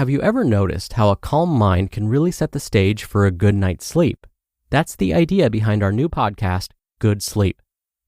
Have you ever noticed how a calm mind can really set the stage for a good night's sleep? That's the idea behind our new podcast, Good Sleep.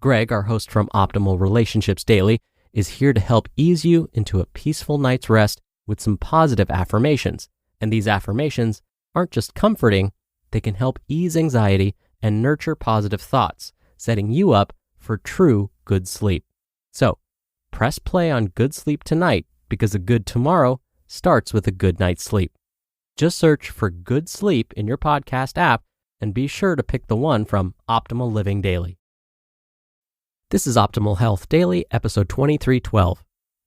Greg, our host from Optimal Relationships Daily, is here to help ease you into a peaceful night's rest with some positive affirmations. And these affirmations aren't just comforting, they can help ease anxiety and nurture positive thoughts, setting you up for true good sleep. So, press play on Good Sleep tonight because a good tomorrow starts with a good night's sleep. Just search for Good Sleep in your podcast app and be sure to pick the one from Optimal Living Daily. This is Optimal Health Daily, episode 2312.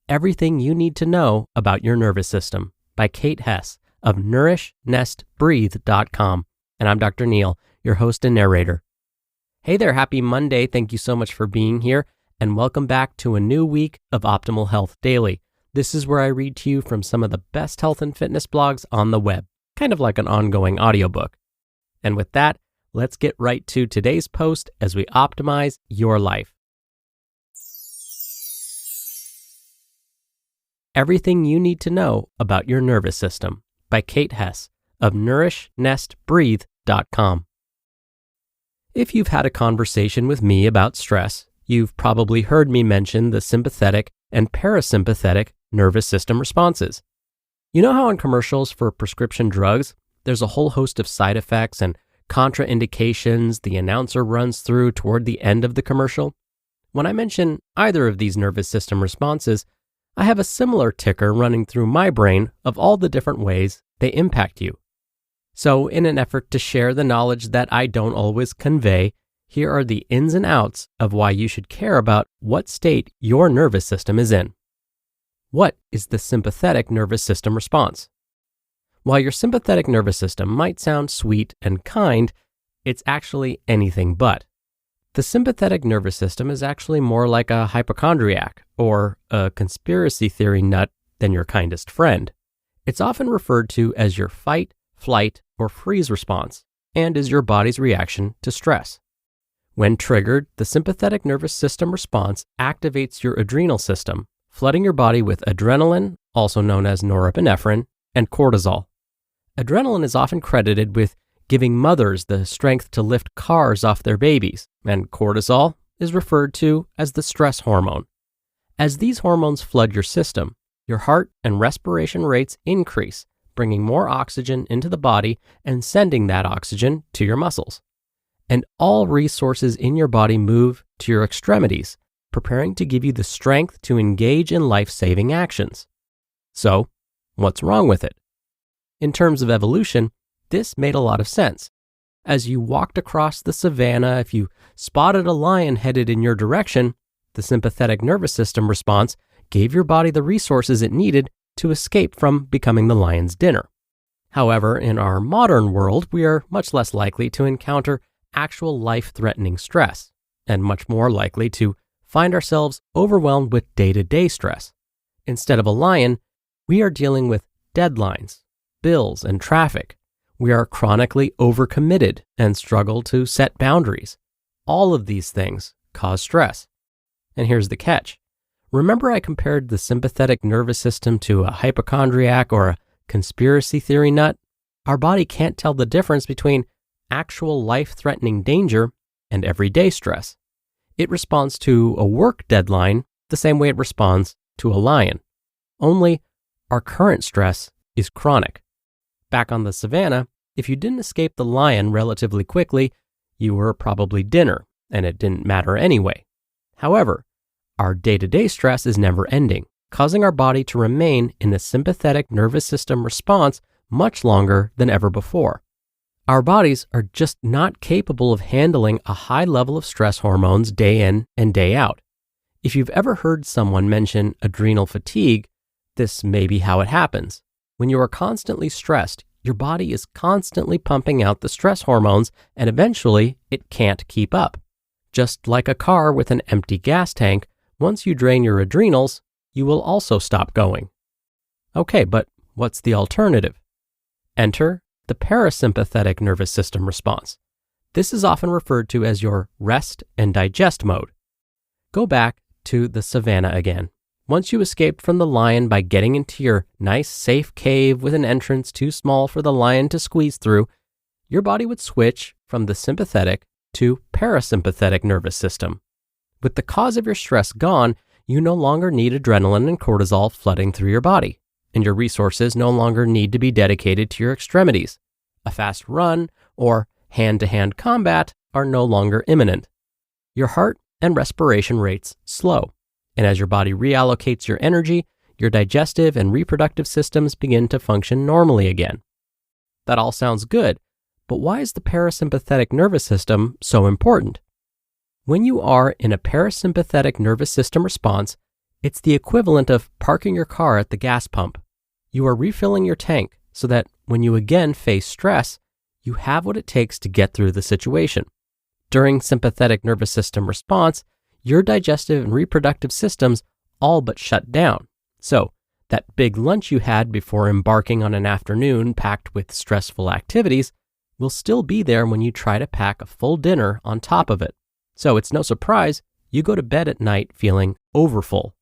Everything you need to know about your nervous system by Kate Hesse of nourishing.com. And I'm Dr. Neil, your host and narrator. Hey there, happy Monday. Thank you so much for being here and welcome back to a new week of Optimal Health Daily. This is where I read to you from some of the best health and fitness blogs on the web, kind of like an ongoing audiobook. And with that, let's get right to today's post as we optimize your life. Everything you need to know about your nervous system by Kate Hesse of nourishing.com. If you've had a conversation with me about stress, you've probably heard me mention the sympathetic and parasympathetic nervous system responses. You know how in commercials for prescription drugs, there's a whole host of side effects and contraindications the announcer runs through toward the end of the commercial? When I mention either of these nervous system responses, I have a similar ticker running through my brain of all the different ways they impact you. So in an effort to share the knowledge that I don't always convey, here are the ins and outs of why you should care about what state your nervous system is in. What is the sympathetic nervous system response? While your sympathetic nervous system might sound sweet and kind, it's actually anything but. The sympathetic nervous system is actually more like a hypochondriac or a conspiracy theory nut than your kindest friend. It's often referred to as your fight, flight, or freeze response and is your body's reaction to stress. When triggered, the sympathetic nervous system response activates your adrenal system, flooding your body with adrenaline, also known as norepinephrine, and cortisol. Adrenaline is often credited with giving mothers the strength to lift cars off their babies, and cortisol is referred to as the stress hormone. As these hormones flood your system, your heart and respiration rates increase, bringing more oxygen into the body and sending that oxygen to your muscles. And all resources in your body move to your extremities, preparing to give you the strength to engage in life-saving actions. So, what's wrong with it? In terms of evolution, this made a lot of sense. As you walked across the savannah, if you spotted a lion headed in your direction, the sympathetic nervous system response gave your body the resources it needed to escape from becoming the lion's dinner. However, in our modern world, we are much less likely to encounter actual life-threatening stress, and much more likely to find ourselves overwhelmed with day-to-day stress. Instead of a lion, we are dealing with deadlines, bills, and traffic. We are chronically overcommitted and struggle to set boundaries. All of these things cause stress. And here's the catch. Remember I compared the sympathetic nervous system to a hypochondriac or a conspiracy theory nut? Our body can't tell the difference between actual life-threatening danger and everyday stress. It responds to a work deadline the same way it responds to a lion. Only our current stress is chronic. Back on the savannah, if you didn't escape the lion relatively quickly, you were probably dinner, and it didn't matter anyway. However, our day-to-day stress is never ending, causing our body to remain in a sympathetic nervous system response much longer than ever before. Our bodies are just not capable of handling a high level of stress hormones day in and day out. If you've ever heard someone mention adrenal fatigue, this may be how it happens. When you are constantly stressed, your body is constantly pumping out the stress hormones, and eventually it can't keep up. Just like a car with an empty gas tank, once you drain your adrenals, you will also stop going. Okay, but what's the alternative? Enter the parasympathetic nervous system response. This is often referred to as your rest and digest mode. Go back to the savannah again. Once you escaped from the lion by getting into your nice, safe cave with an entrance too small for the lion to squeeze through, your body would switch from the sympathetic to parasympathetic nervous system. With the cause of your stress gone, you no longer need adrenaline and cortisol flooding through your body, and your resources no longer need to be dedicated to your extremities. A fast run or hand-to-hand combat are no longer imminent. Your heart and respiration rates slow, and as your body reallocates your energy, your digestive and reproductive systems begin to function normally again. That all sounds good, but why is the parasympathetic nervous system so important? When you are in a parasympathetic nervous system response, it's the equivalent of parking your car at the gas pump. You are refilling your tank so that when you again face stress, you have what it takes to get through the situation. During sympathetic nervous system response, your digestive and reproductive systems all but shut down. So, that big lunch you had before embarking on an afternoon packed with stressful activities will still be there when you try to pack a full dinner on top of it. So it's no surprise you go to bed at night feeling overfull.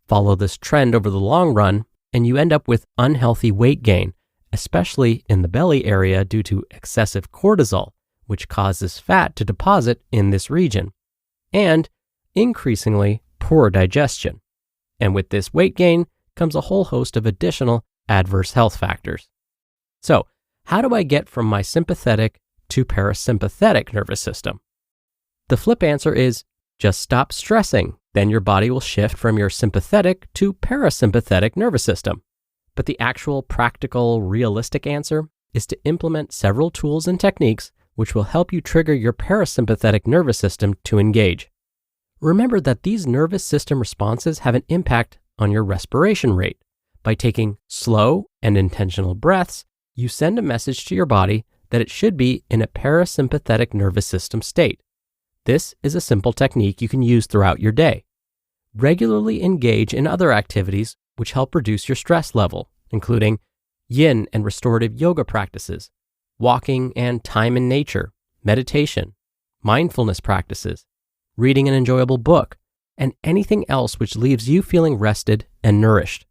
Follow this trend over the long run, and you end up with unhealthy weight gain, especially in the belly area due to excessive cortisol, which causes fat to deposit in this region, and increasingly poor digestion. And with this weight gain comes a whole host of additional adverse health factors. So, how do I get from my sympathetic to parasympathetic nervous system? The flip answer is just stop stressing. Then your body will shift from your sympathetic to parasympathetic nervous system. But the actual practical, realistic answer is to implement several tools and techniques which will help you trigger your parasympathetic nervous system to engage. Remember that these nervous system responses have an impact on your respiration rate. By taking slow and intentional breaths, you send a message to your body that it should be in a parasympathetic nervous system state. This is a simple technique you can use throughout your day. Regularly engage in other activities which help reduce your stress level, including yin and restorative yoga practices, walking and time in nature, meditation, mindfulness practices, reading an enjoyable book, and anything else which leaves you feeling rested and nourished.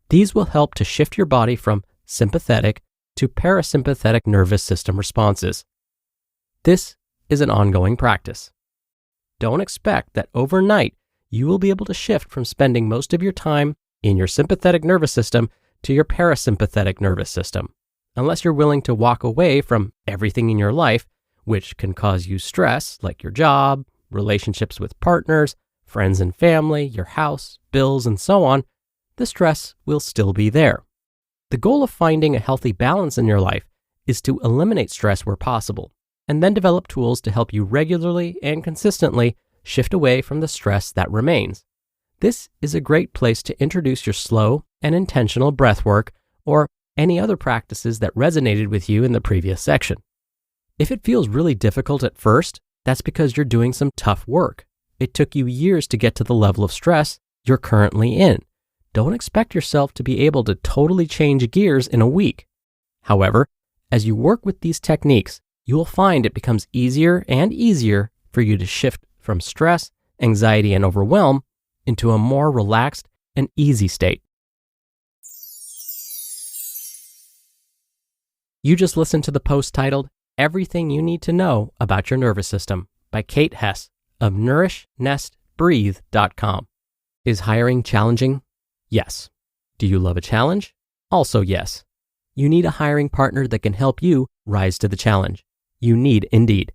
These will help to shift your body from sympathetic to parasympathetic nervous system responses. This is an ongoing practice. Don't expect that overnight you will be able to shift from spending most of your time in your sympathetic nervous system to your parasympathetic nervous system, unless you're willing to walk away from everything in your life which can cause you stress, like your job, relationships with partners, friends and family, your house, bills, and so on. The stress will still be there. The goal of finding a healthy balance in your life is to eliminate stress where possible, and then develop tools to help you regularly and consistently shift away from the stress that remains. This is a great place to introduce your slow and intentional breath work or any other practices that resonated with you in the previous section. If it feels really difficult at first, that's because you're doing some tough work. It took you years to get to the level of stress you're currently in. Don't expect yourself to be able to totally change gears in a week. However, as you work with these techniques, you will find it becomes easier and easier for you to shift from stress, anxiety, and overwhelm into a more relaxed and easy state. You just listened to the post titled Everything You Need to Know About Your Nervous System by Kate Hesse of nourishingtbreathe.com. Is hiring challenging? Yes. Do you love a challenge? Also yes. You need a hiring partner that can help you rise to the challenge. You need Indeed.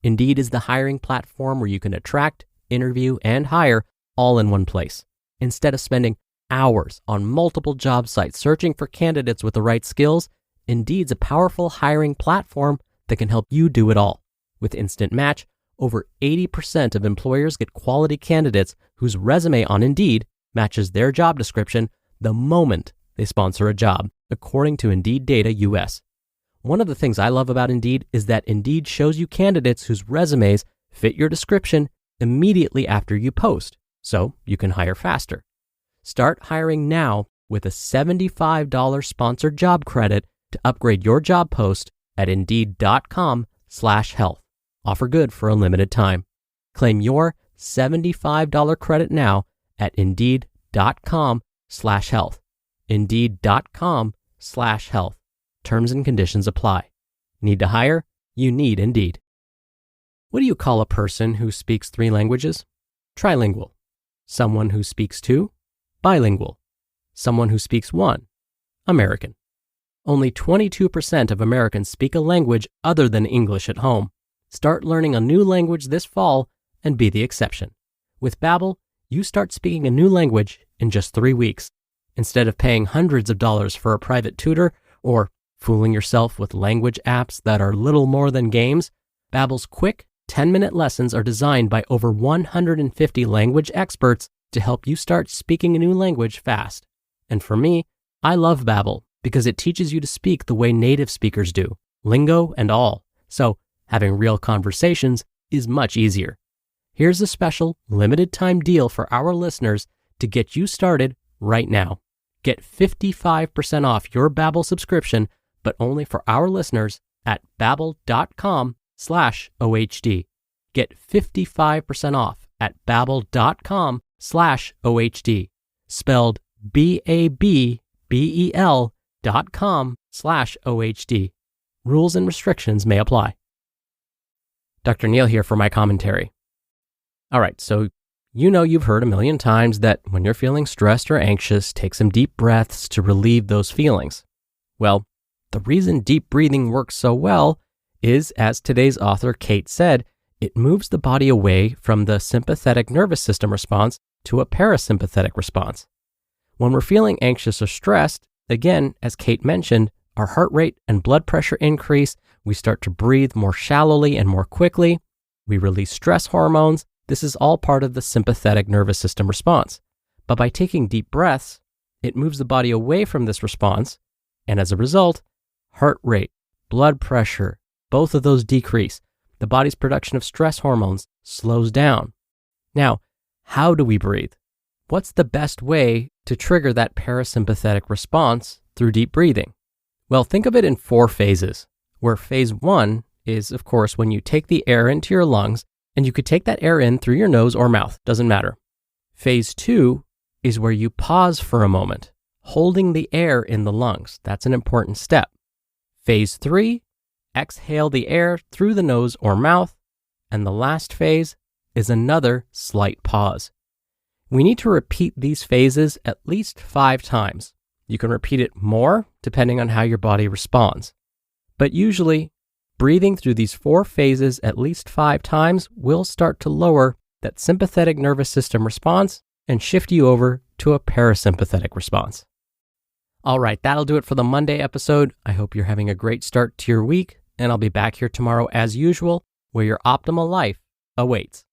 Indeed is the hiring platform where you can attract, interview, and hire all in one place. Instead of spending hours on multiple job sites searching for candidates with the right skills, Indeed's a powerful hiring platform that can help you do it all. With Instant Match, over 80% of employers get quality candidates whose resume on Indeed matches their job description the moment they sponsor a job, according to Indeed Data US. One of the things I love about Indeed is that Indeed shows you candidates whose resumes fit your description immediately after you post, so you can hire faster. Start hiring now with a $75 sponsored job credit to upgrade your job post at Indeed.com/health. Offer good for a limited time. Claim your $75 credit now at Indeed.com/health. Indeed.com/health. Indeed.com/health. Terms and conditions apply. Need to hire? You need Indeed. What do you call a person who speaks 3 languages? Trilingual. Someone who speaks 2? Bilingual. Someone who speaks 1? American. Only 22% of Americans speak a language other than English at home. Start learning a new language this fall and be the exception. With Babbel, you start speaking a new language in just 3 weeks. Instead of paying hundreds of dollars for a private tutor or fooling yourself with language apps that are little more than games, Babbel's quick 10-minute lessons are designed by over 150 language experts to help you start speaking a new language fast. And for me, I love Babbel because it teaches you to speak the way native speakers do, lingo and all. So having real conversations is much easier. Here's a special limited time deal for our listeners to get you started right now. Get 55% off your Babbel subscription, but only for our listeners at babbel.com/OHD. Get 55% off at babbel.com/OHD. Spelled BABBEL.com/OHD. Rules and restrictions may apply. Dr. Neil here for my commentary. All right, so you've heard a million times that when you're feeling stressed or anxious, take some deep breaths to relieve those feelings. Well, the reason deep breathing works so well is, as today's author Kate said, it moves the body away from the sympathetic nervous system response to a parasympathetic response. When we're feeling anxious or stressed, again, as Kate mentioned, our heart rate and blood pressure increase, we start to breathe more shallowly and more quickly, we release stress hormones. This is all part of the sympathetic nervous system response. But by taking deep breaths, it moves the body away from this response, and as a result, heart rate, blood pressure, both of those decrease. The body's production of stress hormones slows down. Now, how do we breathe? What's the best way to trigger that parasympathetic response through deep breathing? Well, think of it in 4 phases, where phase 1 is, of course, when you take the air into your lungs, and you could take that air in through your nose or mouth, doesn't matter. Phase 2 is where you pause for a moment, holding the air in the lungs. That's an important step. Phase 3, exhale the air through the nose or mouth. And the last phase is another slight pause. We need to repeat these phases at least 5 times. You can repeat it more depending on how your body responds. But usually, breathing through these 4 phases at least 5 times will start to lower that sympathetic nervous system response and shift you over to a parasympathetic response. All right, that'll do it for the Monday episode. I hope you're having a great start to your week, and I'll be back here tomorrow as usual, where your optimal life awaits.